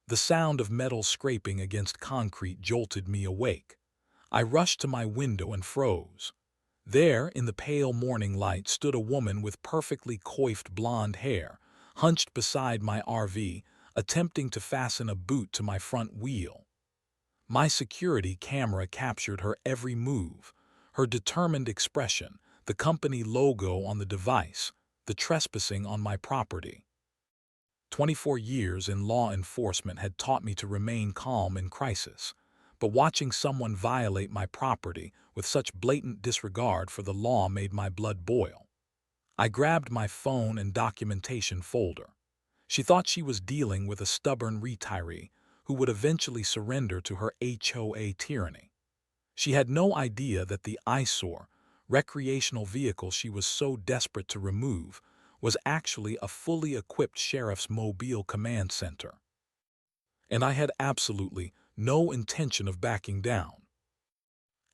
The sound of metal scraping against concrete jolted me awake. I rushed to my window and froze. There, in the pale morning light, stood a woman with perfectly coiffed blonde hair, hunched beside my RV, attempting to fasten a boot to my front wheel. My security camera captured her every move, her determined expression, the company logo on the device, the trespassing on my property. 24 years in law enforcement had taught me to remain calm in crisis, but watching someone violate my property with such blatant disregard for the law made my blood boil. I grabbed my phone and documentation folder. She thought she was dealing with a stubborn retiree who would eventually surrender to her HOA tyranny. She had no idea that the eyesore, recreational vehicle she was so desperate to remove, was actually a fully equipped sheriff's mobile command center. And I had absolutely no intention of backing down.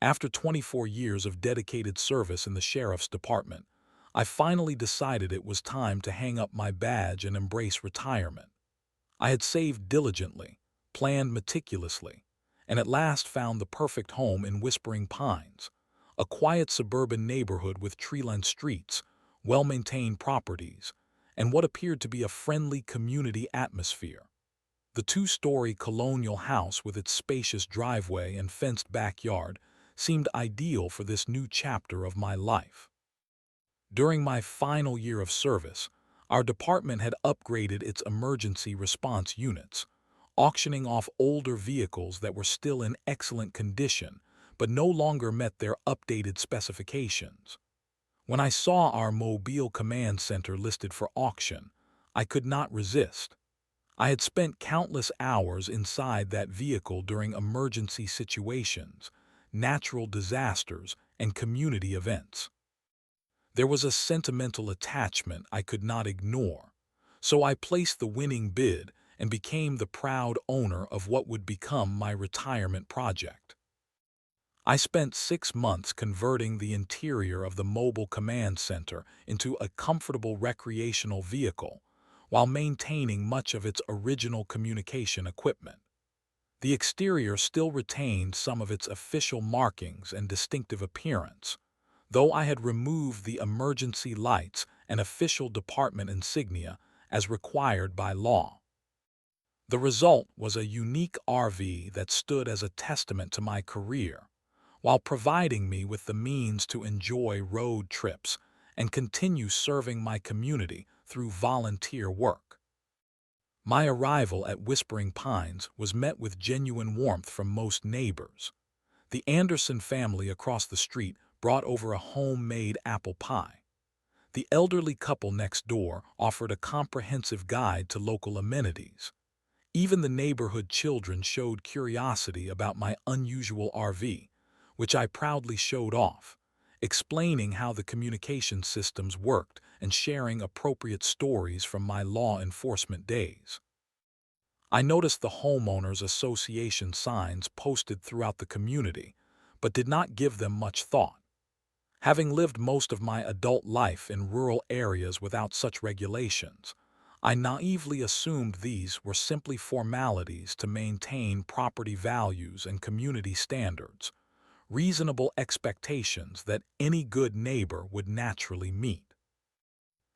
After 24 years of dedicated service in the sheriff's department, I finally decided it was time to hang up my badge and embrace retirement. I had saved diligently, planned meticulously, and at last found the perfect home in Whispering Pines, a quiet suburban neighborhood with tree-lined streets, well-maintained properties, and what appeared to be a friendly community atmosphere. The two-story colonial house with its spacious driveway and fenced backyard seemed ideal for this new chapter of my life. During my final year of service, our department had upgraded its emergency response units, auctioning off older vehicles that were still in excellent condition but no longer met their updated specifications. When I saw our Mobile Command Center listed for auction, I could not resist. I had spent countless hours inside that vehicle during emergency situations, natural disasters, and community events. There was a sentimental attachment I could not ignore, so I placed the winning bid and became the proud owner of what would become my retirement project. I spent 6 months converting the interior of the mobile command center into a comfortable recreational vehicle, while maintaining much of its original communication equipment. The exterior still retained some of its official markings and distinctive appearance, though I had removed the emergency lights and official department insignia as required by law. The result was a unique RV that stood as a testament to my career, while providing me with the means to enjoy road trips and continue serving my community through volunteer work. My arrival at Whispering Pines was met with genuine warmth from most neighbors. The Anderson family across the street brought over a homemade apple pie. The elderly couple next door offered a comprehensive guide to local amenities. Even the neighborhood children showed curiosity about my unusual RV, which I proudly showed off, explaining how the communication systems worked and sharing appropriate stories from my law enforcement days. I noticed the homeowners association signs posted throughout the community, but did not give them much thought. Having lived most of my adult life in rural areas without such regulations, I naively assumed these were simply formalities to maintain property values and community standards, reasonable expectations that any good neighbor would naturally meet.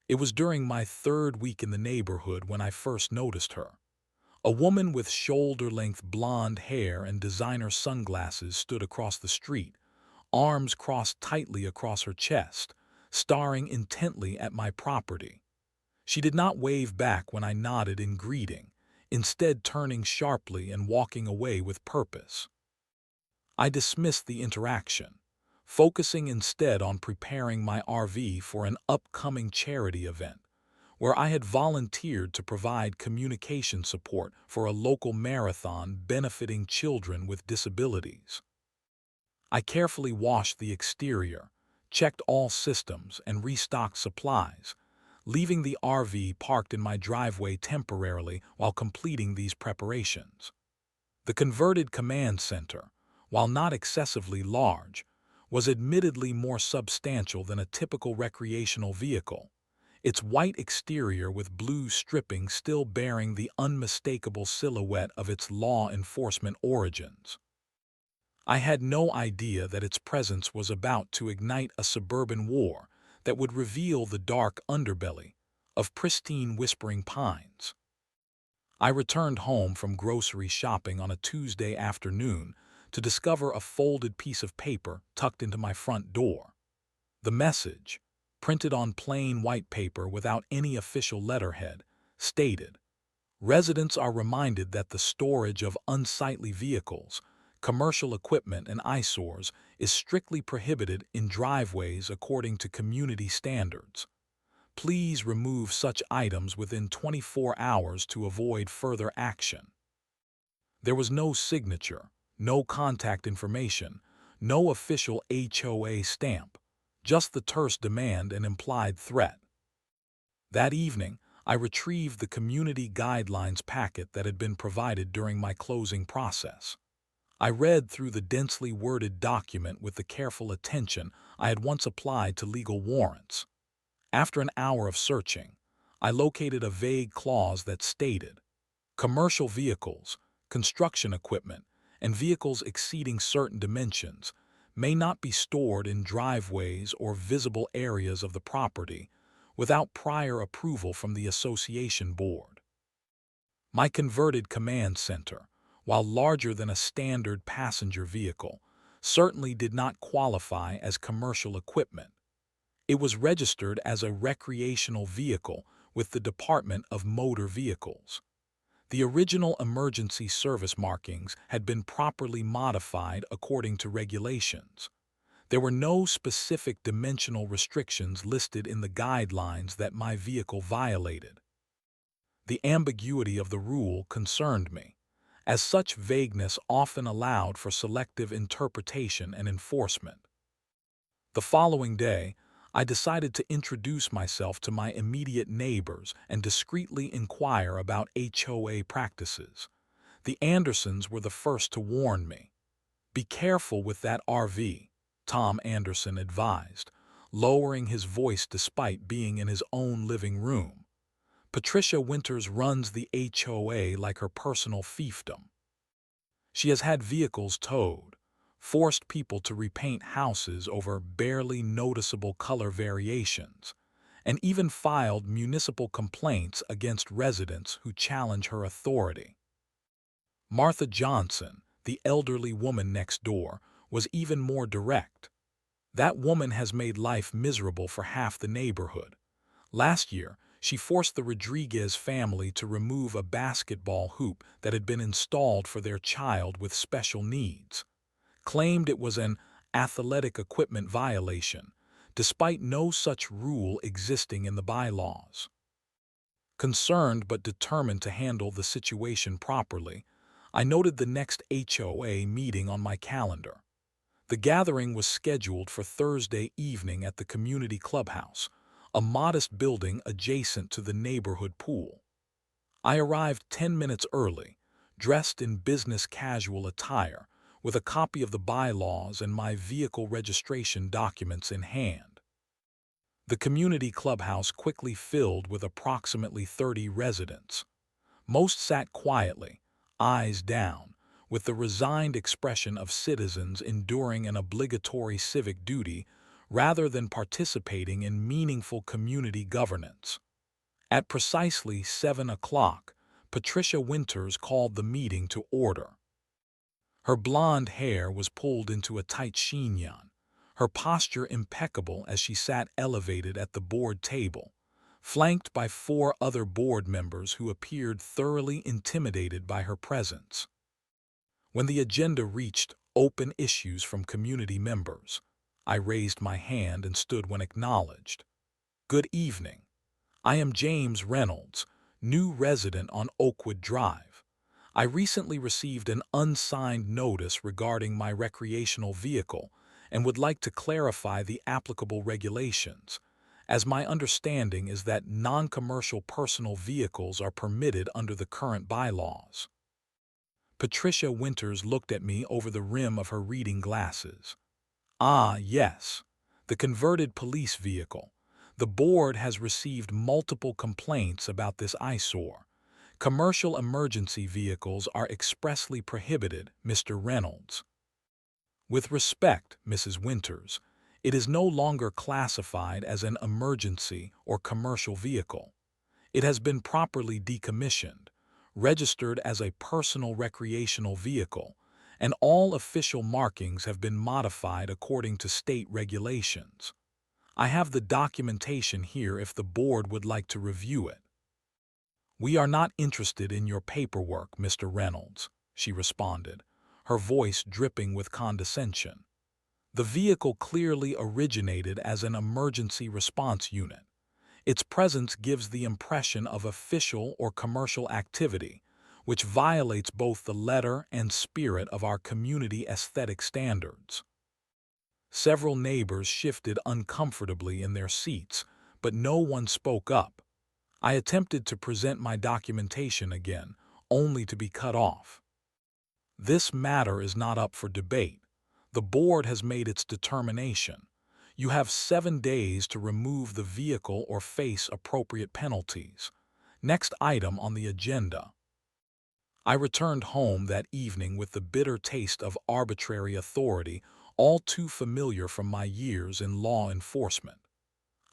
It was during my third week in the neighborhood when I first noticed her. A woman with shoulder-length blonde hair and designer sunglasses stood across the street, arms crossed tightly across her chest, staring intently at my property. She did not wave back when I nodded in greeting, instead turning sharply and walking away with purpose. I dismissed the interaction, focusing instead on preparing my RV for an upcoming charity event, where I had volunteered to provide communication support for a local marathon benefiting children with disabilities. I carefully washed the exterior, checked all systems, and restocked supplies, leaving the RV parked in my driveway temporarily while completing these preparations. The converted command center, while not excessively large, was admittedly more substantial than a typical recreational vehicle, its white exterior with blue stripping still bearing the unmistakable silhouette of its law enforcement origins. I had no idea that its presence was about to ignite a suburban war that would reveal the dark underbelly of pristine Whispering Pines. I returned home from grocery shopping on a Tuesday afternoon to discover a folded piece of paper tucked into my front door. The message, printed on plain white paper without any official letterhead, stated, "Residents are reminded that the storage of unsightly vehicles, commercial equipment, and eyesores is strictly prohibited in driveways according to community standards. Please remove such items within 24 hours to avoid further action." There was no signature, no contact information, no official HOA stamp, just the terse demand and implied threat. That evening, I retrieved the community guidelines packet that had been provided during my closing process. I read through the densely worded document with the careful attention I had once applied to legal warrants. After an hour of searching, I located a vague clause that stated, "Commercial vehicles, construction equipment, and vehicles exceeding certain dimensions may not be stored in driveways or visible areas of the property without prior approval from the association board." My converted command center, while larger than a standard passenger vehicle, certainly did not qualify as commercial equipment. It was registered as a recreational vehicle with the Department of Motor Vehicles. The original emergency service markings had been properly modified according to regulations. There were no specific dimensional restrictions listed in the guidelines that my vehicle violated. The ambiguity of the rule concerned me, as such vagueness often allowed for selective interpretation and enforcement. The following day, I decided to introduce myself to my immediate neighbors and discreetly inquire about HOA practices. The Andersons were the first to warn me. "Be careful with that RV," Tom Anderson advised, lowering his voice despite being in his own living room. "Patricia Winters runs the HOA like her personal fiefdom. She has had vehicles towed, forced people to repaint houses over barely noticeable color variations, and even filed municipal complaints against residents who challenge her authority." Martha Johnson, the elderly woman next door, was even more direct. "That woman has made life miserable for half the neighborhood. Last year, she forced the Rodriguez family to remove a basketball hoop that had been installed for their child with special needs. Claimed it was an athletic equipment violation, despite no such rule existing in the bylaws." Concerned but determined to handle the situation properly, I noted the next HOA meeting on my calendar. The gathering was scheduled for Thursday evening at the community clubhouse, a modest building adjacent to the neighborhood pool. I arrived 10 minutes early, dressed in business casual attire, with a copy of the bylaws and my vehicle registration documents in hand. The community clubhouse quickly filled with approximately 30 residents. Most sat quietly, eyes down, with the resigned expression of citizens enduring an obligatory civic duty rather than participating in meaningful community governance. At precisely 7 o'clock, Patricia Winters called the meeting to order. Her blonde hair was pulled into a tight chignon, her posture impeccable as she sat elevated at the board table, flanked by 4 other board members who appeared thoroughly intimidated by her presence. When the agenda reached open issues from community members, I raised my hand and stood when acknowledged. "Good evening. I am James Reynolds, new resident on Oakwood Drive. I recently received an unsigned notice regarding my recreational vehicle and would like to clarify the applicable regulations, as my understanding is that non-commercial personal vehicles are permitted under the current bylaws." Patricia Winters looked at me over the rim of her reading glasses. "Ah, yes, the converted police vehicle, The board has received multiple complaints about this eyesore. Commercial emergency vehicles are expressly prohibited, Mr. Reynolds. With respect, Mrs. Winters, it is no longer classified as an emergency or commercial vehicle. It has been properly decommissioned, registered as a personal recreational vehicle, and all official markings have been modified according to state regulations. I have the documentation here if the board would like to review it. "We are not interested in your paperwork, Mr. Reynolds," she responded, her voice dripping with condescension. The vehicle clearly originated as an emergency response unit. Its presence gives the impression of official or commercial activity, which violates both the letter and spirit of our community aesthetic standards. Several neighbors shifted uncomfortably in their seats, but no one spoke up. I attempted to present my documentation again, only to be cut off. "This matter is not up for debate. The board has made its determination. You have 7 days to remove the vehicle or face appropriate penalties. Next item on the agenda." I returned home that evening with the bitter taste of arbitrary authority, all too familiar from my years in law enforcement.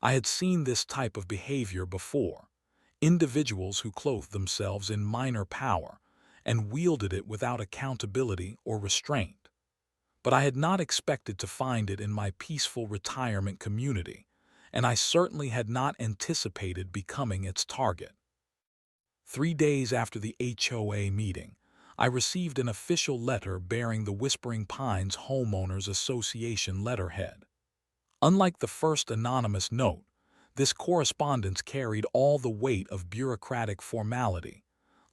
I had seen this type of behavior before. Individuals who clothed themselves in minor power and wielded it without accountability or restraint. But I had not expected to find it in my peaceful retirement community, and I certainly had not anticipated becoming its target. 3 days after the HOA meeting, I received an official letter bearing the Whispering Pines Homeowners Association letterhead. Unlike the first anonymous note, this correspondence carried all the weight of bureaucratic formality.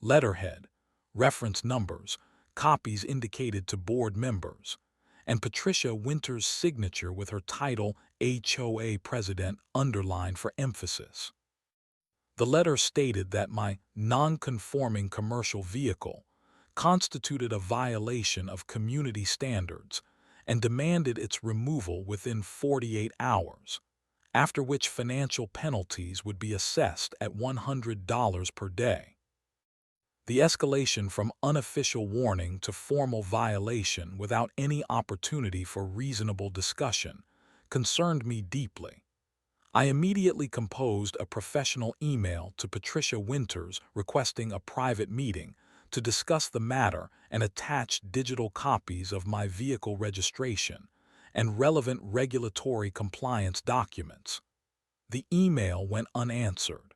Letterhead, reference numbers, copies indicated to board members, and Patricia Winters' signature with her title HOA President underlined for emphasis. The letter stated that my non-conforming commercial vehicle constituted a violation of community standards and demanded its removal within 48 hours, after which financial penalties would be assessed at $100 per day. The escalation from unofficial warning to formal violation without any opportunity for reasonable discussion concerned me deeply. I immediately composed a professional email to Patricia Winters requesting a private meeting to discuss the matter and attached digital copies of my vehicle registration and relevant regulatory compliance documents. The email went unanswered.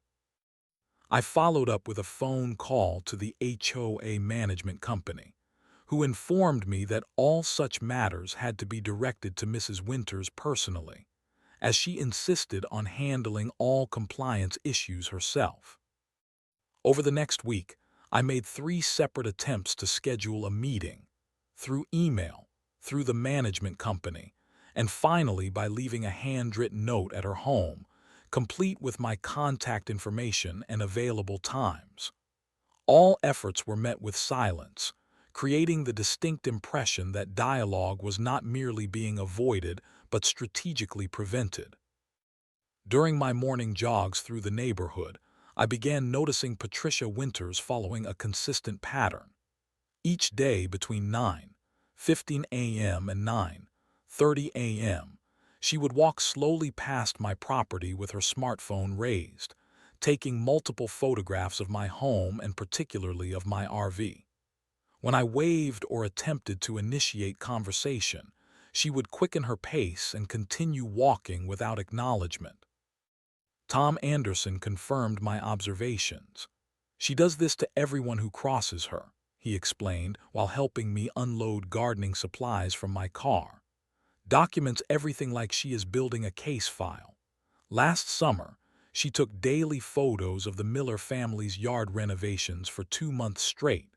I followed up with a phone call to the HOA management company, who informed me that all such matters had to be directed to Mrs. Winters personally, as she insisted on handling all compliance issues herself. Over the next week, I made 3 separate attempts to schedule a meeting, through email, through the management company, and finally by leaving a handwritten note at her home, complete with my contact information and available times. All efforts were met with silence, creating the distinct impression that dialogue was not merely being avoided but strategically prevented. During my morning jogs through the neighborhood, I began noticing Patricia Winters following a consistent pattern. Each day between 9:15 a.m. and 9:30 a.m., she would walk slowly past my property with her smartphone raised, taking multiple photographs of my home and particularly of my RV. When I waved or attempted to initiate conversation, she would quicken her pace and continue walking without acknowledgement. Tom Anderson confirmed my observations. "She does this to everyone who crosses her," he explained while helping me unload gardening supplies from my car. "Documents everything like she is building a case file. Last summer, she took daily photos of the Miller family's yard renovations for 2 months straight,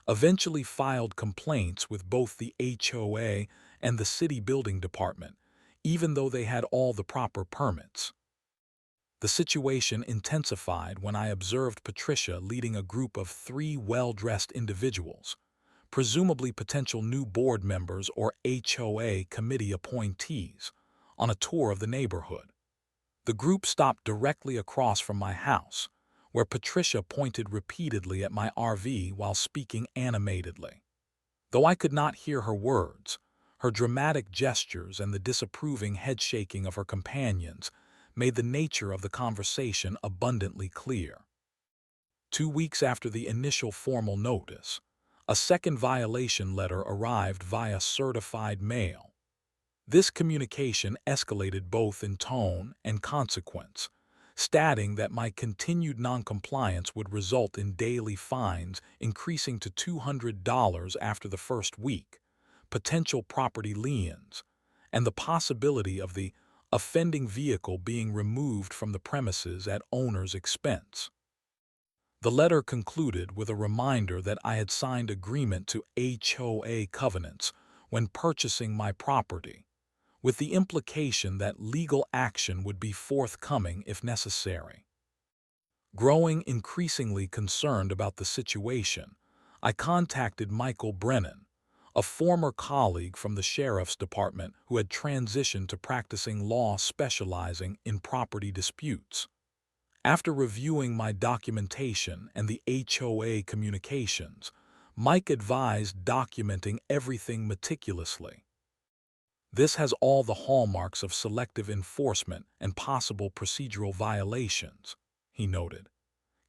eventually filed complaints with both the HOA and the city building department, even though they had all the proper permits." The situation intensified when I observed Patricia leading a group of 3 well-dressed individuals, presumably potential new board members or HOA committee appointees, on a tour of the neighborhood. The group stopped directly across from my house, where Patricia pointed repeatedly at my RV while speaking animatedly. Though I could not hear her words, her dramatic gestures and the disapproving head-shaking of her companions made the nature of the conversation abundantly clear. 2 weeks after the initial formal notice, a second violation letter arrived via certified mail. This communication escalated both in tone and consequence, stating that my continued noncompliance would result in daily fines increasing to $200 after the first week, potential property liens, and the possibility of the offending vehicle being removed from the premises at owner's expense. The letter concluded with a reminder that I had signed agreement to HOA covenants when purchasing my property, with the implication that legal action would be forthcoming if necessary. Growing increasingly concerned about the situation, I contacted Michael Brennan, a former colleague from the sheriff's department who had transitioned to practicing law specializing in property disputes. After reviewing my documentation and the HOA communications, Mike advised documenting everything meticulously. This has all the hallmarks of selective enforcement and possible procedural violations, he noted.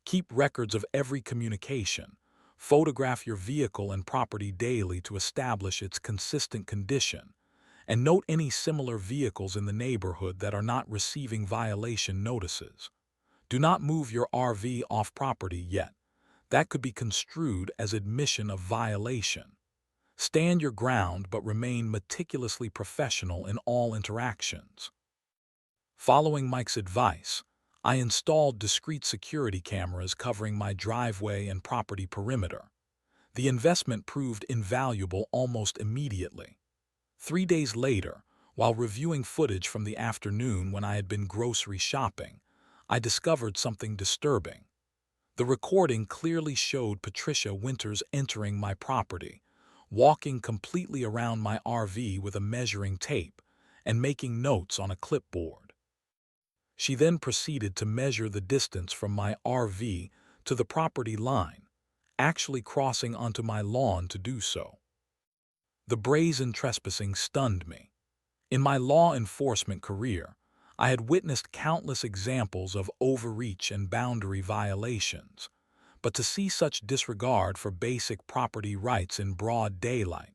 Keep records of every communication. Photograph your vehicle and property daily to establish its consistent condition, and note any similar vehicles in the neighborhood that are not receiving violation notices. Do not move your RV off property yet. That could be construed as admission of violation. Stand your ground but remain meticulously professional in all interactions. Following Mike's advice, I installed discrete security cameras covering my driveway and property perimeter. The investment proved invaluable almost immediately. 3 days later, while reviewing footage from the afternoon when I had been grocery shopping, I discovered something disturbing. The recording clearly showed Patricia Winters entering my property, walking completely around my RV with a measuring tape, and making notes on a clipboard. She then proceeded to measure the distance from my RV to the property line, actually crossing onto my lawn to do so. The brazen trespassing stunned me. In my law enforcement career, I had witnessed countless examples of overreach and boundary violations, but to see such disregard for basic property rights in broad daylight,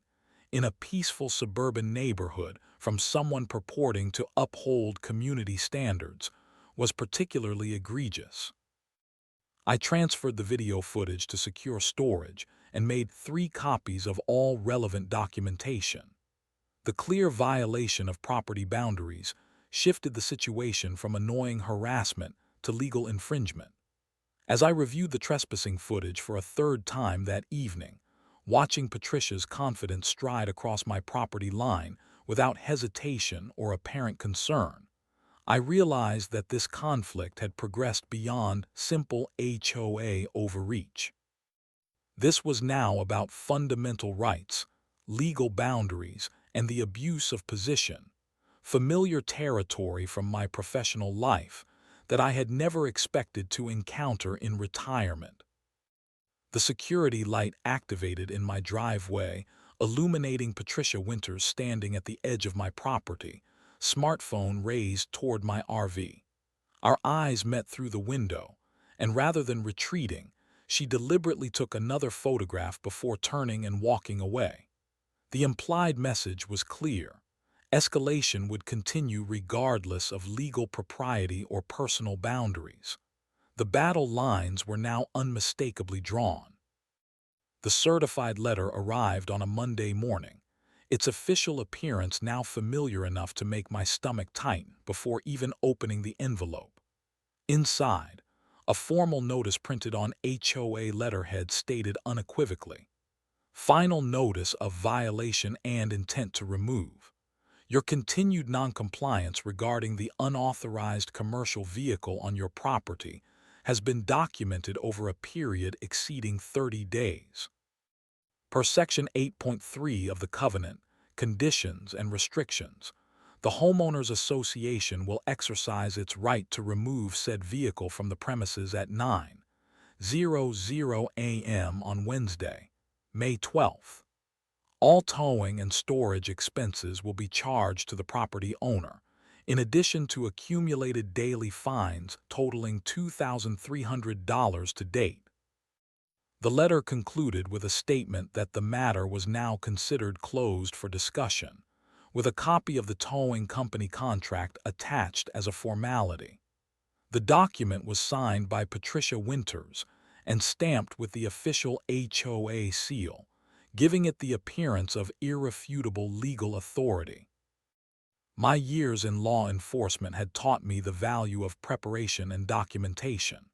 in a peaceful suburban neighborhood from someone purporting to uphold community standards, was particularly egregious. I transferred the video footage to secure storage and made 3 copies of all relevant documentation. The clear violation of property boundaries shifted the situation from annoying harassment to legal infringement. As I reviewed the trespassing footage for a third time that evening, watching Patricia's confident stride across my property line without hesitation or apparent concern, I realized that this conflict had progressed beyond simple HOA overreach. This was now about fundamental rights, legal boundaries, and the abuse of position, familiar territory from my professional life that I had never expected to encounter in retirement. The security light activated in my driveway, illuminating Patricia Winters standing at the edge of my property, smartphone raised toward my RV. Our eyes met through the window, and rather than retreating, she deliberately took another photograph before turning and walking away. The implied message was clear. Escalation would continue regardless of legal propriety or personal boundaries. The battle lines were now unmistakably drawn. The certified letter arrived on a Monday morning, its official appearance now familiar enough to make my stomach tighten before even opening the envelope. Inside, a formal notice printed on HOA letterhead stated unequivocally, "Final notice of violation and intent to remove. Your continued noncompliance regarding the unauthorized commercial vehicle on your property has been documented over a period exceeding 30 days. Per Section 8.3 of the Covenant, Conditions and Restrictions, The homeowners association will exercise its right to remove said vehicle from the premises at 9:00 a.m. on Wednesday, May 12th. All towing and storage expenses will be charged to the property owner, in addition to accumulated daily fines totaling $2,300 to date. The letter concluded with a statement that the matter was now considered closed for discussion, with a copy of the towing company contract attached as a formality. The document was signed by Patricia Winters and stamped with the official HOA seal, giving it the appearance of irrefutable legal authority. My years in law enforcement had taught me the value of preparation and documentation.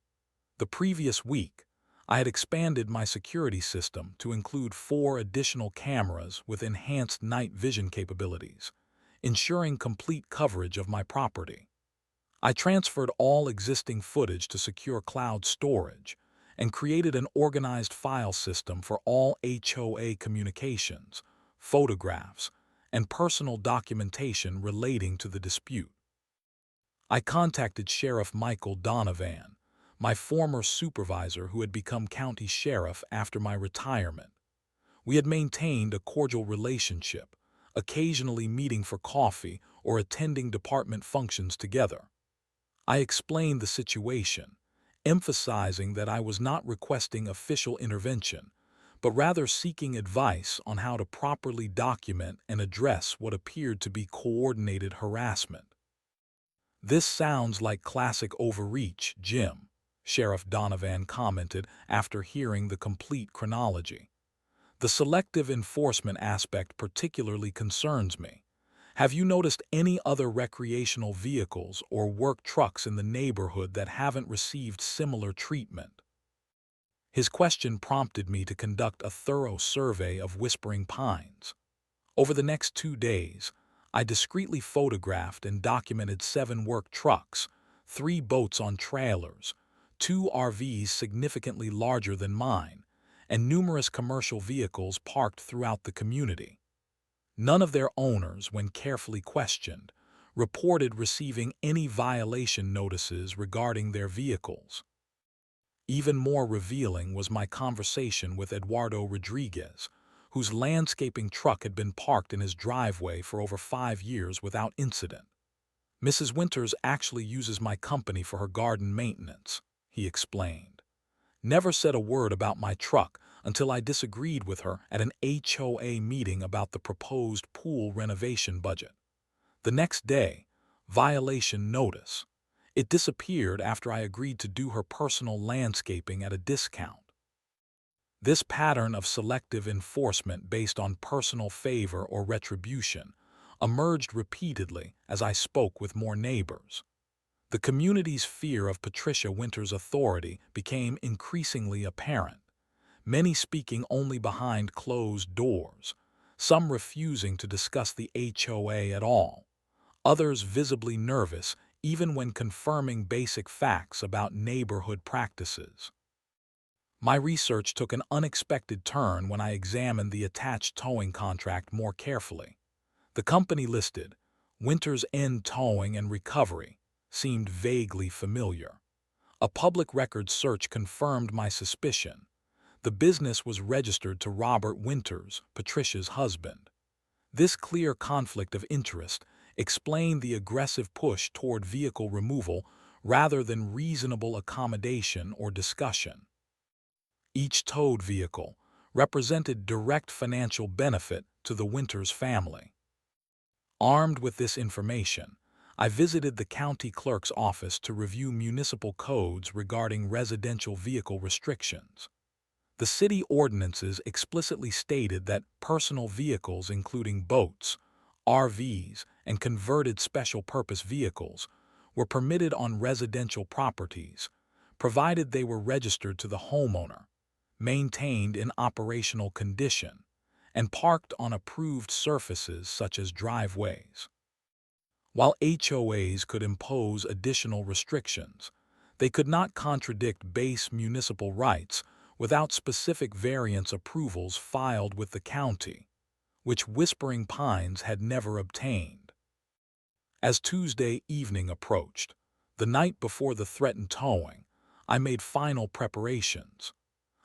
The previous week, I had expanded my security system to include 4 additional cameras with enhanced night vision capabilities, ensuring complete coverage of my property. I transferred all existing footage to secure cloud storage and created an organized file system for all HOA communications, photographs, and personal documentation relating to the dispute. I contacted Sheriff Michael Donovan, my former supervisor who had become county sheriff after my retirement. We had maintained a cordial relationship, occasionally meeting for coffee or attending department functions together. I explained the situation, emphasizing that I was not requesting official intervention, but rather seeking advice on how to properly document and address what appeared to be coordinated harassment. "This sounds like classic overreach, Jim," Sheriff Donovan commented after hearing the complete chronology. "The selective enforcement aspect particularly concerns me. Have you noticed any other recreational vehicles or work trucks in the neighborhood that haven't received similar treatment?" His question prompted me to conduct a thorough survey of Whispering Pines. Over the next 2 days, I discreetly photographed and documented 7 work trucks, 3 boats on trailers, 2 RVs significantly larger than mine, and numerous commercial vehicles parked throughout the community. None of their owners, when carefully questioned, reported receiving any violation notices regarding their vehicles. Even more revealing was my conversation with Eduardo Rodriguez, whose landscaping truck had been parked in his driveway for over 5 years without incident. "Mrs. Winters actually uses my company for her garden maintenance," he explained. "Never said a word about my truck until I disagreed with her at an HOA meeting about the proposed pool renovation budget. The next day, violation notice. It disappeared after I agreed to do her personal landscaping at a discount." This pattern of selective enforcement based on personal favor or retribution emerged repeatedly as I spoke with more neighbors. The community's fear of Patricia Winters' authority became increasingly apparent, many speaking only behind closed doors, some refusing to discuss the HOA at all, others visibly nervous even when confirming basic facts about neighborhood practices. My research took an unexpected turn when I examined the attached towing contract more carefully. The company listed, Winters End Towing and Recovery, seemed vaguely familiar. A public records search confirmed my suspicion. The business was registered to Robert Winters, Patricia's husband. This clear conflict of interest explained the aggressive push toward vehicle removal rather than reasonable accommodation or discussion. Each towed vehicle represented direct financial benefit to the Winters family. Armed with this information, I visited the county clerk's office to review municipal codes regarding residential vehicle restrictions. The city ordinances explicitly stated that personal vehicles including boats, RVs, and converted special-purpose vehicles were permitted on residential properties, provided they were registered to the homeowner, maintained in operational condition, and parked on approved surfaces such as driveways. While HOAs could impose additional restrictions, they could not contradict base municipal rights without specific variance approvals filed with the county, which Whispering Pines had never obtained. As Tuesday evening approached, the night before the threatened towing, I made final preparations.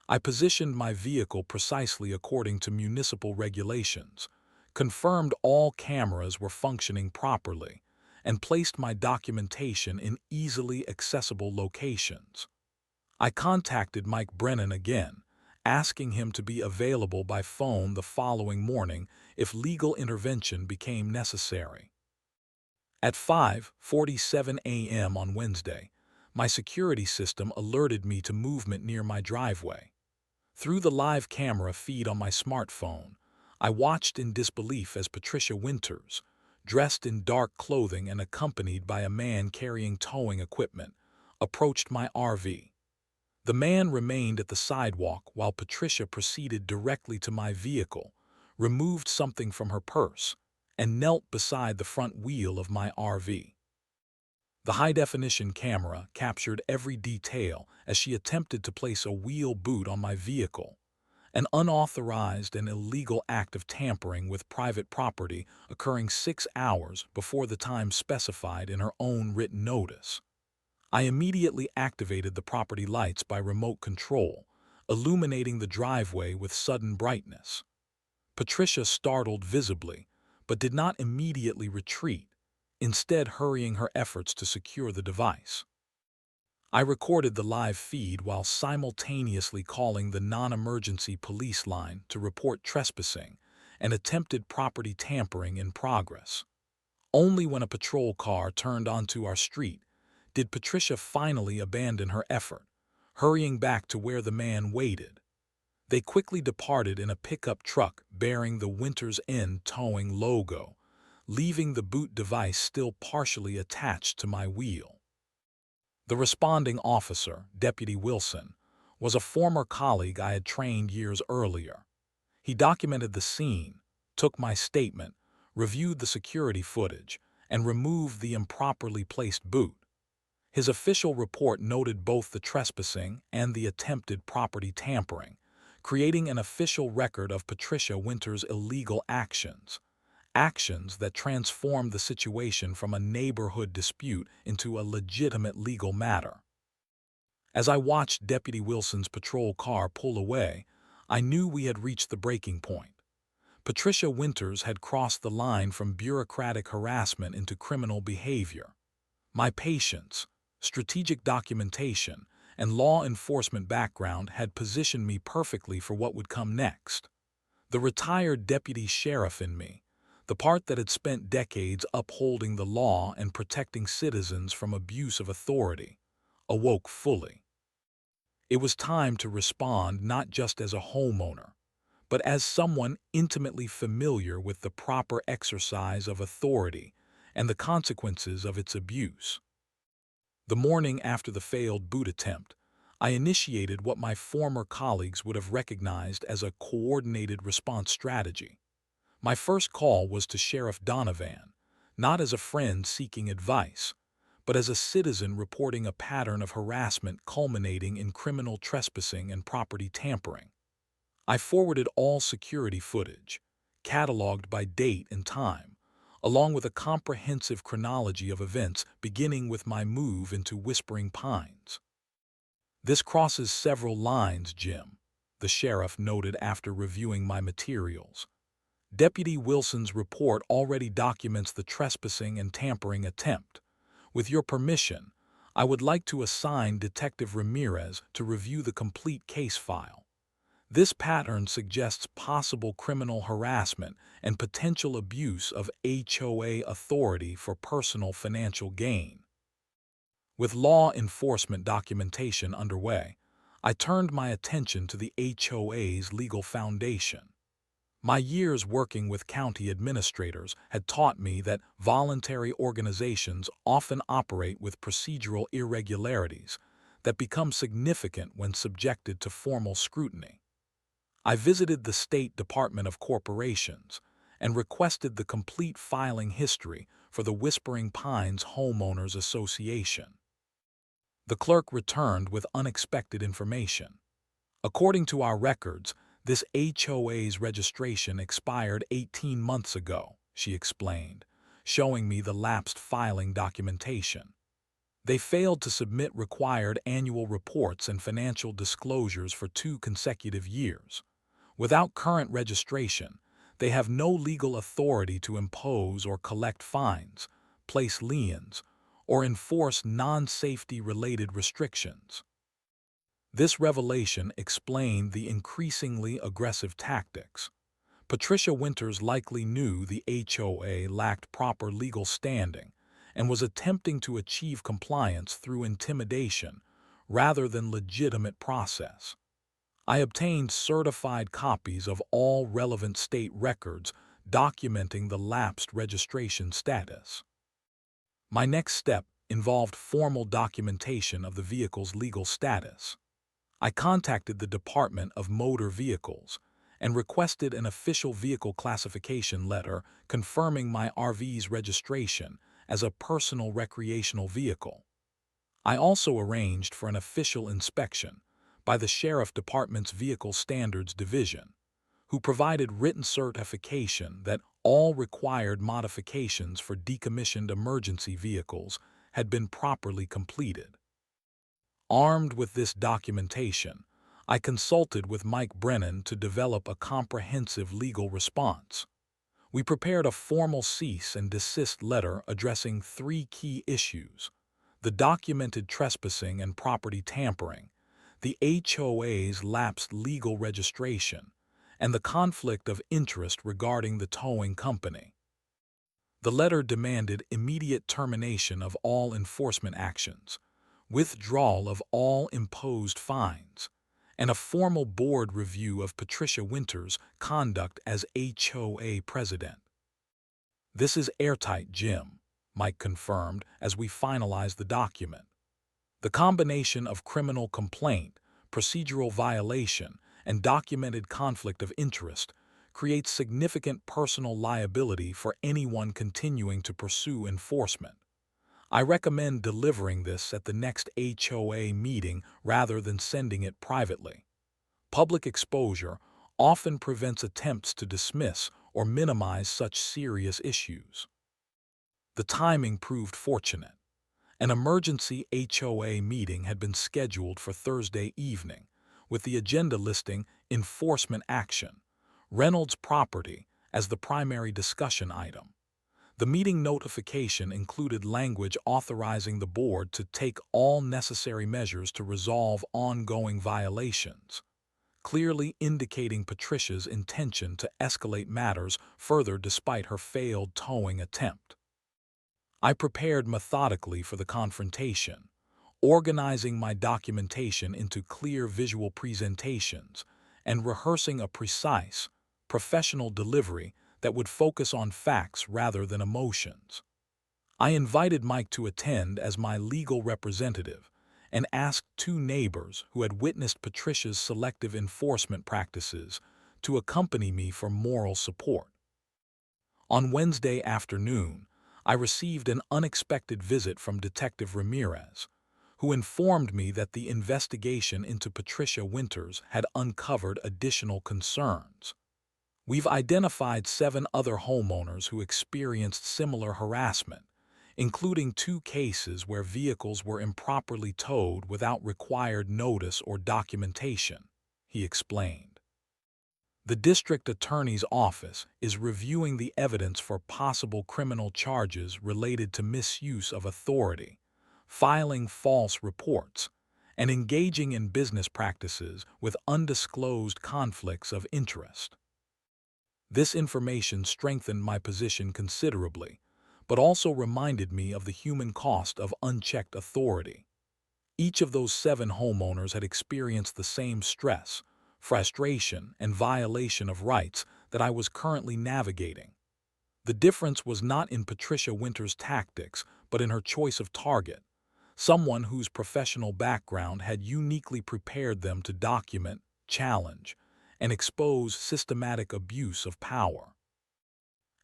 I positioned my vehicle precisely according to municipal regulations, confirmed all cameras were functioning properly, and placed my documentation in easily accessible locations. I contacted Mike Brennan again, asking him to be available by phone the following morning if legal intervention became necessary. At 5:47 a.m. on Wednesday, my security system alerted me to movement near my driveway. Through the live camera feed on my smartphone, I watched in disbelief as Patricia Winters, dressed in dark clothing and accompanied by a man carrying towing equipment, approached my RV. The man remained at the sidewalk while Patricia proceeded directly to my vehicle, removed something from her purse, and knelt beside the front wheel of my RV. The high-definition camera captured every detail as she attempted to place a wheel boot on my vehicle, an unauthorized and illegal act of tampering with private property occurring 6 hours before the time specified in her own written notice. I immediately activated the property lights by remote control, illuminating the driveway with sudden brightness. Patricia startled visibly, but did not immediately retreat, instead hurrying her efforts to secure the device. I recorded the live feed while simultaneously calling the non-emergency police line to report trespassing and attempted property tampering in progress. Only when a patrol car turned onto our street did Patricia finally abandon her effort, hurrying back to where the man waited. They quickly departed in a pickup truck bearing the Winters Inn Towing logo, leaving the boot device still partially attached to my wheel. The responding officer, Deputy Wilson, was a former colleague I had trained years earlier. He documented the scene, took my statement, reviewed the security footage, and removed the improperly placed boot. His official report noted both the trespassing and the attempted property tampering, creating an official record of Patricia Winters' illegal actions that transformed the situation from a neighborhood dispute into a legitimate legal matter. As I watched Deputy Wilson's patrol car pull away, I knew we had reached the breaking point. Patricia Winters had crossed the line from bureaucratic harassment into criminal behavior. My patience, strategic documentation, and law enforcement background had positioned me perfectly for what would come next. The retired deputy sheriff in me, the part that had spent decades upholding the law and protecting citizens from abuse of authority, awoke fully. It was time to respond not just as a homeowner, but as someone intimately familiar with the proper exercise of authority and the consequences of its abuse. The morning after the failed boot attempt, I initiated what my former colleagues would have recognized as a coordinated response strategy. My first call was to Sheriff Donovan, not as a friend seeking advice, but as a citizen reporting a pattern of harassment culminating in criminal trespassing and property tampering. I forwarded all security footage, cataloged by date and time, along with a comprehensive chronology of events beginning with my move into Whispering Pines. "This crosses several lines, Jim," the sheriff noted after reviewing my materials. "Deputy Wilson's report already documents the trespassing and tampering attempt. With your permission, I would like to assign Detective Ramirez to review the complete case file. This pattern suggests possible criminal harassment and potential abuse of HOA authority for personal financial gain." With law enforcement documentation underway, I turned my attention to the HOA's legal foundation. My years working with county administrators had taught me that voluntary organizations often operate with procedural irregularities that become significant when subjected to formal scrutiny. I visited the State Department of Corporations and requested the complete filing history for the Whispering Pines Homeowners Association. The clerk returned with unexpected information. "According to our records, this HOA's registration expired 18 months ago," she explained, showing me the lapsed filing documentation. They failed to submit required annual reports and financial disclosures for 2 consecutive years. Without current registration, they have no legal authority to impose or collect fines, place liens, or enforce non-safety-related restrictions. This revelation explained the increasingly aggressive tactics. Patricia Winters likely knew the HOA lacked proper legal standing and was attempting to achieve compliance through intimidation rather than legitimate process. I obtained certified copies of all relevant state records documenting the lapsed registration status. My next step involved formal documentation of the vehicle's legal status. I contacted the Department of Motor Vehicles and requested an official vehicle classification letter confirming my RV's registration as a personal recreational vehicle. I also arranged for an official inspection by the Sheriff Department's Vehicle Standards Division, who provided written certification that all required modifications for decommissioned emergency vehicles had been properly completed. Armed with this documentation, I consulted with Mike Brennan to develop a comprehensive legal response. We prepared a formal cease and desist letter addressing 3 key issues: the documented trespassing and property tampering, the HOA's lapsed legal registration, and the conflict of interest regarding the towing company. The letter demanded immediate termination of all enforcement actions, withdrawal of all imposed fines, and a formal board review of Patricia Winters' conduct as HOA president. "This is airtight, Jim," Mike confirmed as we finalized the document. "The combination of criminal complaint, procedural violation, and documented conflict of interest creates significant personal liability for anyone continuing to pursue enforcement. I recommend delivering this at the next HOA meeting rather than sending it privately. Public exposure often prevents attempts to dismiss or minimize such serious issues." The timing proved fortunate. An emergency HOA meeting had been scheduled for Thursday evening, with the agenda listing enforcement action, Reynolds property, as the primary discussion item. The meeting notification included language authorizing the board to take all necessary measures to resolve ongoing violations, clearly indicating Patricia's intention to escalate matters further despite her failed towing attempt. I prepared methodically for the confrontation, organizing my documentation into clear visual presentations and rehearsing a precise, professional delivery that would focus on facts rather than emotions. I invited Mike to attend as my legal representative and asked 2 neighbors who had witnessed Patricia's selective enforcement practices to accompany me for moral support. On Wednesday afternoon, I received an unexpected visit from Detective Ramirez, who informed me that the investigation into Patricia Winters had uncovered additional concerns. "We've identified 7 other homeowners who experienced similar harassment, including 2 cases where vehicles were improperly towed without required notice or documentation," he explained. "The district attorney's office is reviewing the evidence for possible criminal charges related to misuse of authority, filing false reports, and engaging in business practices with undisclosed conflicts of interest." This information strengthened my position considerably, but also reminded me of the human cost of unchecked authority. Each of those 7 homeowners had experienced the same stress, frustration, and violation of rights that I was currently navigating. The difference was not in Patricia Winters' tactics, but in her choice of target, someone whose professional background had uniquely prepared them to document, challenge, and expose systematic abuse of power.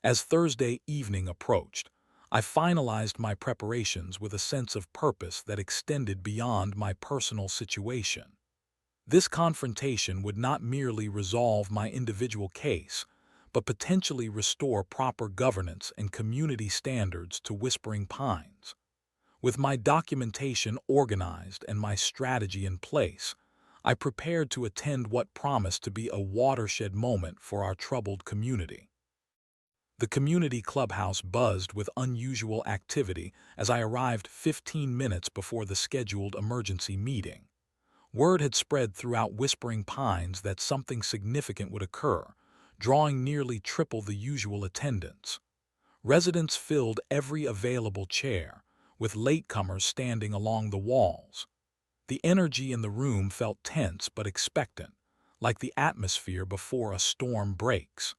As Thursday evening approached, I finalized my preparations with a sense of purpose that extended beyond my personal situation. This confrontation would not merely resolve my individual case, but potentially restore proper governance and community standards to Whispering Pines. With my documentation organized and my strategy in place, I prepared to attend what promised to be a watershed moment for our troubled community. The community clubhouse buzzed with unusual activity as I arrived 15 minutes before the scheduled emergency meeting. Word had spread throughout Whispering Pines that something significant would occur, drawing nearly triple the usual attendance. Residents filled every available chair, with latecomers standing along the walls. The energy in the room felt tense but expectant, like the atmosphere before a storm breaks.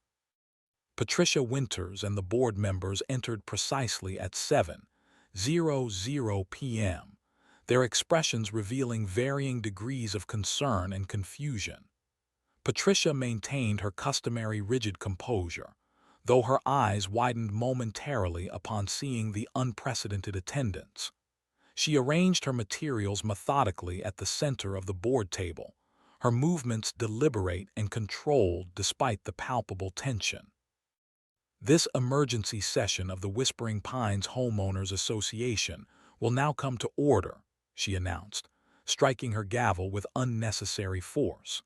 Patricia Winters and the board members entered precisely at 7:00 p.m., their expressions revealing varying degrees of concern and confusion. Patricia maintained her customary rigid composure, though her eyes widened momentarily upon seeing the unprecedented attendance. She arranged her materials methodically at the center of the board table, her movements deliberate and controlled despite the palpable tension. This emergency session of the Whispering Pines Homeowners Association will now come to order, she announced, striking her gavel with unnecessary force.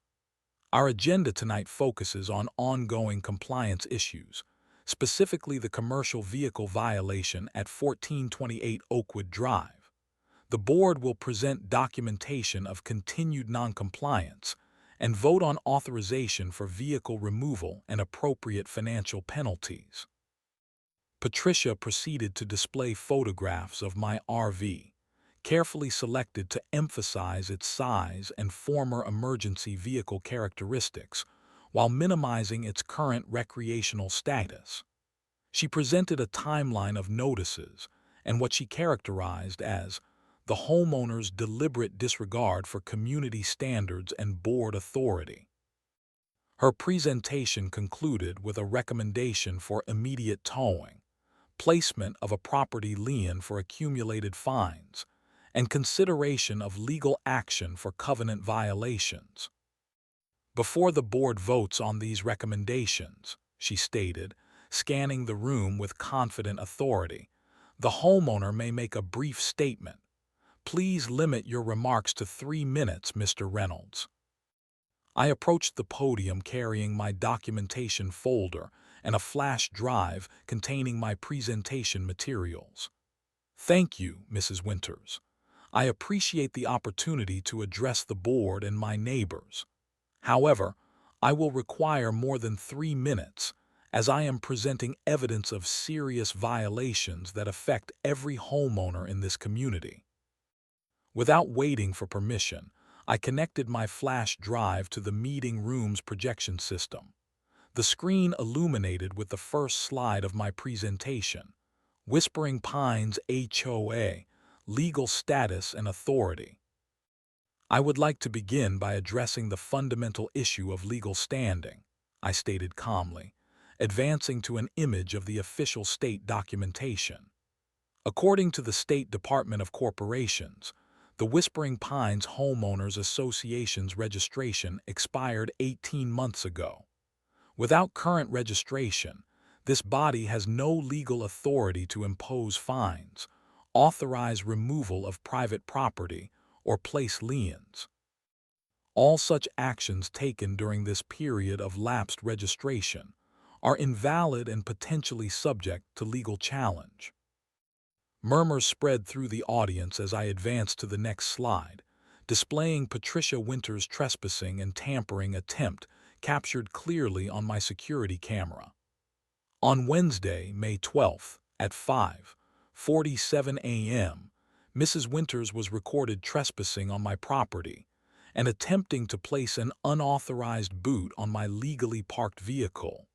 Our agenda tonight focuses on ongoing compliance issues, specifically the commercial vehicle violation at 1428 Oakwood Drive. The board will present documentation of continued noncompliance and vote on authorization for vehicle removal and appropriate financial penalties. Patricia proceeded to display photographs of my RV, carefully selected to emphasize its size and former emergency vehicle characteristics, while minimizing its current recreational status. She presented a timeline of notices and what she characterized as the homeowner's deliberate disregard for community standards and board authority. Her presentation concluded with a recommendation for immediate towing, placement of a property lien for accumulated fines, and consideration of legal action for covenant violations. Before the board votes on these recommendations, she stated, scanning the room with confident authority, the homeowner may make a brief statement. Please limit your remarks to 3 minutes, Mr. Reynolds. I approached the podium carrying my documentation folder and a flash drive containing my presentation materials. Thank you, Mrs. Winters. I appreciate the opportunity to address the board and my neighbors. However, I will require more than 3 minutes, as I am presenting evidence of serious violations that affect every homeowner in this community. Without waiting for permission, I connected my flash drive to the meeting room's projection system. The screen illuminated with the first slide of my presentation, Whispering Pines HOA, Legal Status and Authority. I would like to begin by addressing the fundamental issue of legal standing, I stated calmly, advancing to an image of the official state documentation. According to the State Department of Corporations, the Whispering Pines Homeowners Association's registration expired 18 months ago. Without current registration, this body has no legal authority to impose fines, authorize removal of private property, or place liens. All such actions taken during this period of lapsed registration are invalid and potentially subject to legal challenge. Murmurs spread through the audience as I advanced to the next slide, displaying Patricia Winters' trespassing and tampering attempt captured clearly on my security camera. On Wednesday, May 12th, at 5:47 a.m., Mrs. Winters was recorded trespassing on my property and attempting to place an unauthorized boot on my legally parked vehicle.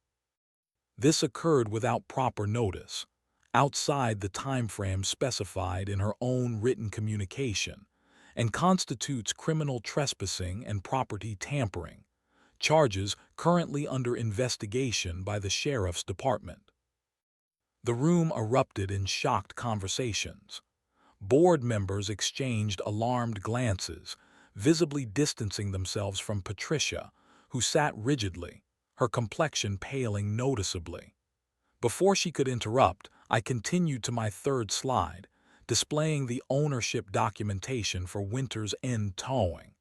This occurred without proper notice, outside the timeframe specified in her own written communication, and constitutes criminal trespassing and property tampering, charges currently under investigation by the Sheriff's Department. The room erupted in shocked conversations. Board members exchanged alarmed glances, visibly distancing themselves from Patricia, who sat rigidly, her complexion paling noticeably. Before she could interrupt, I continued to my third slide, displaying the ownership documentation for Winter's End Towing.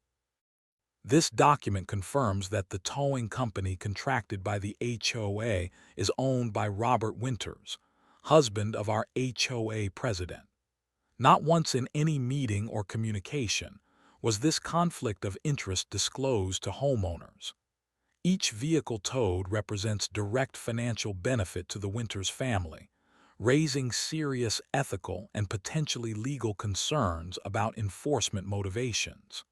This document confirms that the towing company contracted by the HOA is owned by Robert Winters, husband of our HOA president. Not once in any meeting or communication was this conflict of interest disclosed to homeowners. Each vehicle towed represents direct financial benefit to the Winters family, raising serious ethical and potentially legal concerns about enforcement motivations.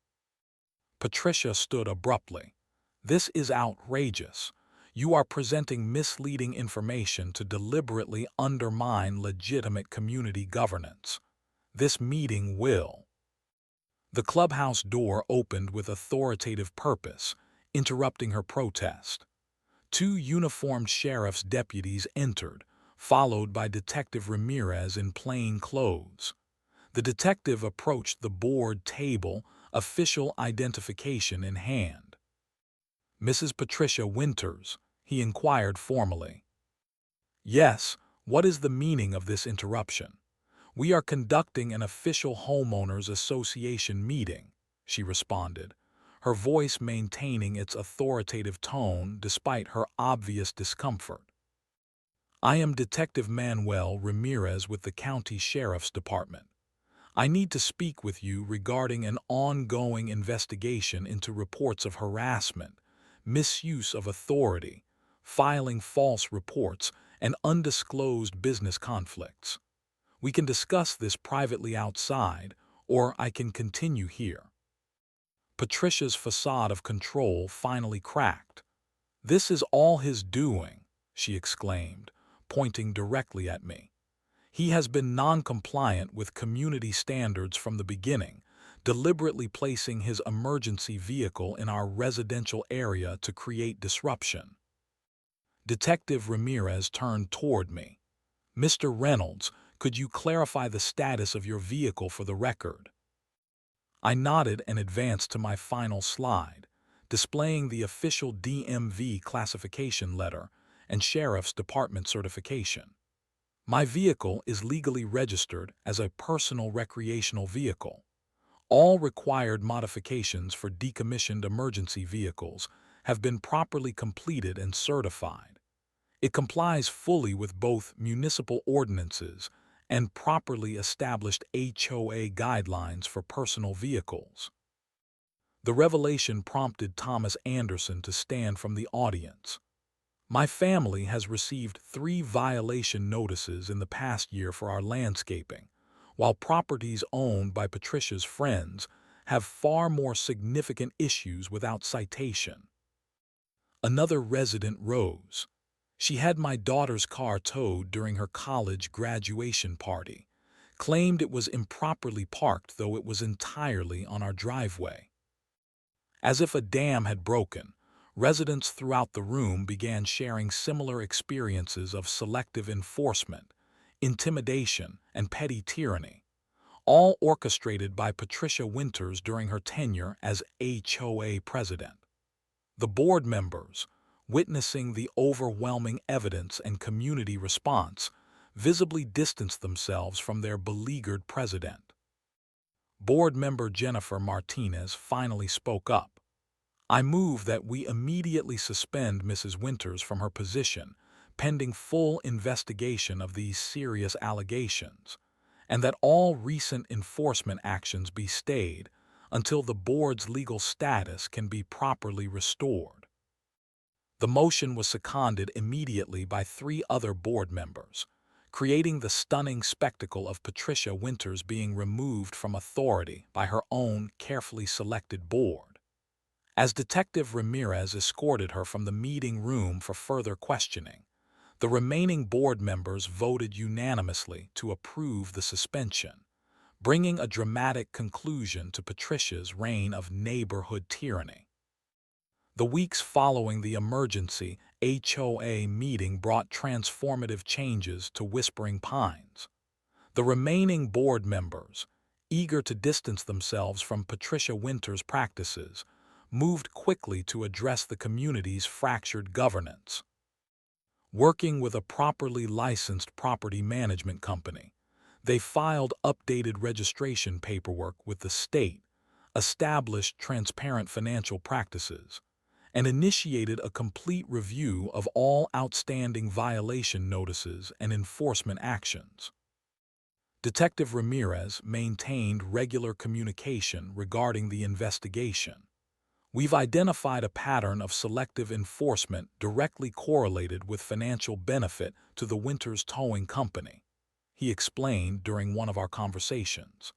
Patricia stood abruptly. "This is outrageous. You are presenting misleading information to deliberately undermine legitimate community governance. This meeting will—" The clubhouse door opened with authoritative purpose, interrupting her protest. Two uniformed sheriff's deputies entered, followed by Detective Ramirez in plain clothes. The detective approached the board table, official identification in hand. "Mrs. Patricia Winters," he inquired formally. "Yes, what is the meaning of this interruption?" "We are conducting an official homeowners association meeting," she responded, her voice maintaining its authoritative tone despite her obvious discomfort. "I am Detective Manuel Ramirez with the County Sheriff's Department. I need to speak with you regarding an ongoing investigation into reports of harassment, misuse of authority, filing false reports, and undisclosed business conflicts. We can discuss this privately outside, or I can continue here." Patricia's facade of control finally cracked. "This is all his doing," she exclaimed, pointing directly at me. "He has been non-compliant with community standards from the beginning, deliberately placing his emergency vehicle in our residential area to create disruption." Detective Ramirez turned toward me. "Mr. Reynolds, could you clarify the status of your vehicle for the record?" I nodded and advanced to my final slide, displaying the official DMV classification letter and Sheriff's Department certification. "My vehicle is legally registered as a personal recreational vehicle. All required modifications for decommissioned emergency vehicles have been properly completed and certified. It complies fully with both municipal ordinances and properly established HOA guidelines for personal vehicles." The revelation prompted Thomas Anderson to stand from the audience. "My family has received 3 violation notices in the past year for our landscaping, while properties owned by Patricia's friends have far more significant issues without citation." Another resident rose. "She had my daughter's car towed during her college graduation party, claimed it was improperly parked though it was entirely on our driveway." As if a dam had broken, residents throughout the room began sharing similar experiences of selective enforcement, intimidation, and petty tyranny, all orchestrated by Patricia Winters during her tenure as HOA president. The board members, witnessing the overwhelming evidence and community response, visibly distanced themselves from their beleaguered president. Board member Jennifer Martinez finally spoke up. "I move that we immediately suspend Mrs. Winters from her position, pending full investigation of these serious allegations, and that all recent enforcement actions be stayed until the board's legal status can be properly restored." The motion was seconded immediately by 3 other board members, creating the stunning spectacle of Patricia Winters being removed from authority by her own carefully selected board. As Detective Ramirez escorted her from the meeting room for further questioning, the remaining board members voted unanimously to approve the suspension, bringing a dramatic conclusion to Patricia's reign of neighborhood tyranny. The weeks following the emergency HOA meeting brought transformative changes to Whispering Pines. The remaining board members, eager to distance themselves from Patricia Winters' practices, moved quickly to address the community's fractured governance. Working with a properly licensed property management company, they filed updated registration paperwork with the state, established transparent financial practices, and initiated a complete review of all outstanding violation notices and enforcement actions. Detective Ramirez maintained regular communication regarding the investigation. We've identified a pattern of selective enforcement directly correlated with financial benefit to the Winters Towing Company, he explained during one of our conversations.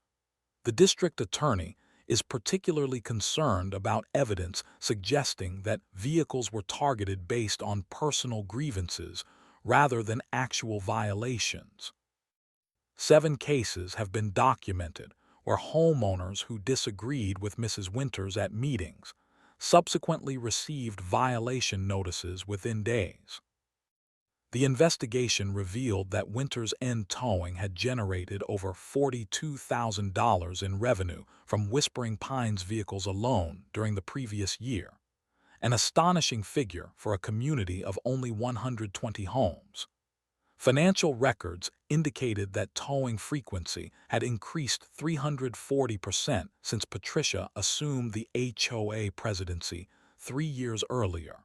The district attorney is particularly concerned about evidence suggesting that vehicles were targeted based on personal grievances rather than actual violations. 7 cases have been documented where homeowners who disagreed with Mrs. Winters at meetings subsequently received violation notices within days. The investigation revealed that Winters End Towing had generated over $42,000 in revenue from Whispering Pines vehicles alone during the previous year, an astonishing figure for a community of only 120 homes. Financial records indicated that towing frequency had increased 340% since Patricia assumed the HOA presidency 3 years earlier.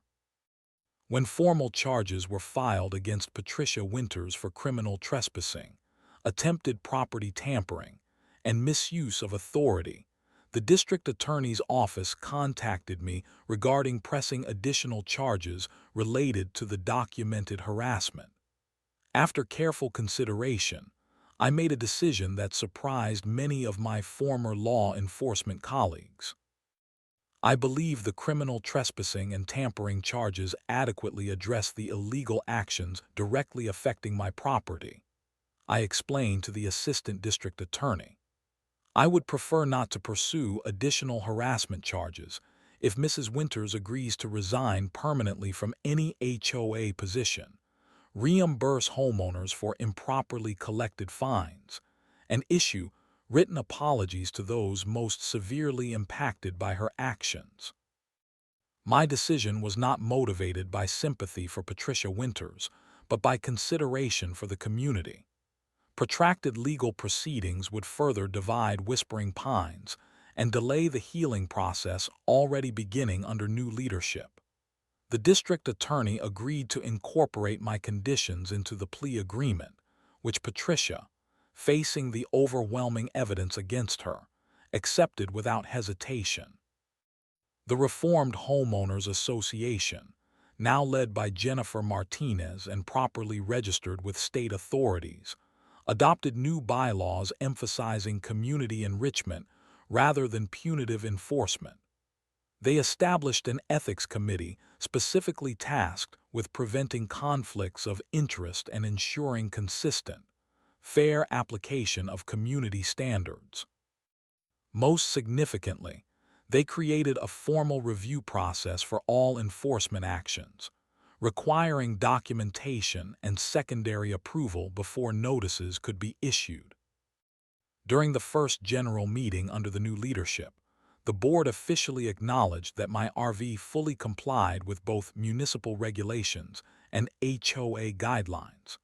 When formal charges were filed against Patricia Winters for criminal trespassing, attempted property tampering, and misuse of authority, the district attorney's office contacted me regarding pressing additional charges related to the documented harassment. After careful consideration, I made a decision that surprised many of my former law enforcement colleagues. I believe the criminal trespassing and tampering charges adequately address the illegal actions directly affecting my property, I explained to the assistant district attorney. I would prefer not to pursue additional harassment charges if Mrs. Winters agrees to resign permanently from any HOA position, reimburse homeowners for improperly collected fines, and issue written apologies to those most severely impacted by her actions. My decision was not motivated by sympathy for Patricia Winters, but by consideration for the community. Protracted legal proceedings would further divide Whispering Pines and delay the healing process already beginning under new leadership. The district attorney agreed to incorporate my conditions into the plea agreement, which Patricia, facing the overwhelming evidence against her, accepted without hesitation. The Reformed Homeowners Association, now led by Jennifer Martinez and properly registered with state authorities, adopted new bylaws emphasizing community enrichment rather than punitive enforcement. They established an ethics committee specifically tasked with preventing conflicts of interest and ensuring consistent, fair application of community standards. Most significantly, they created a formal review process for all enforcement actions, requiring documentation and secondary approval before notices could be issued. During the first general meeting under the new leadership, the board officially acknowledged that my RV fully complied with both municipal regulations and HOA guidelines.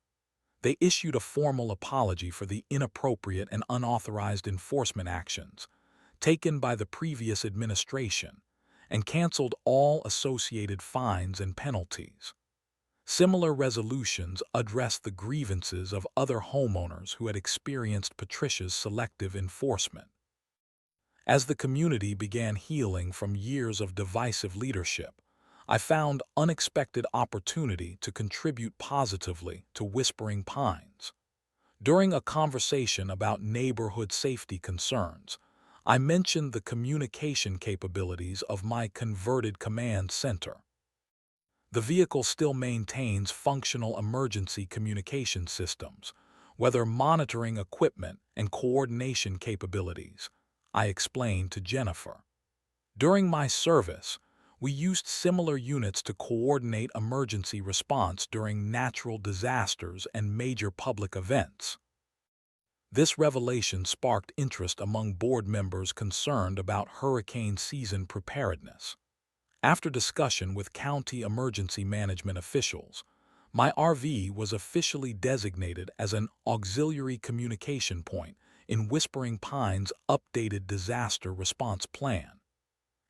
They issued a formal apology for the inappropriate and unauthorized enforcement actions taken by the previous administration and canceled all associated fines and penalties. Similar resolutions addressed the grievances of other homeowners who had experienced Patricia's selective enforcement. As the community began healing from years of divisive leadership, I found unexpected opportunity to contribute positively to Whispering Pines. During a conversation about neighborhood safety concerns, I mentioned the communication capabilities of my converted command center. The vehicle still maintains functional emergency communication systems, weather monitoring equipment, and coordination capabilities, I explained to Jennifer. During my service, we used similar units to coordinate emergency response during natural disasters and major public events. This revelation sparked interest among board members concerned about hurricane season preparedness. After discussion with county emergency management officials, my RV was officially designated as an auxiliary communication point in Whispering Pines' updated disaster response plan.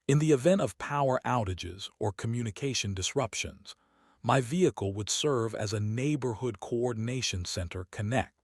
In the event of power outages or communication disruptions, my vehicle would serve as a neighborhood coordination center connect.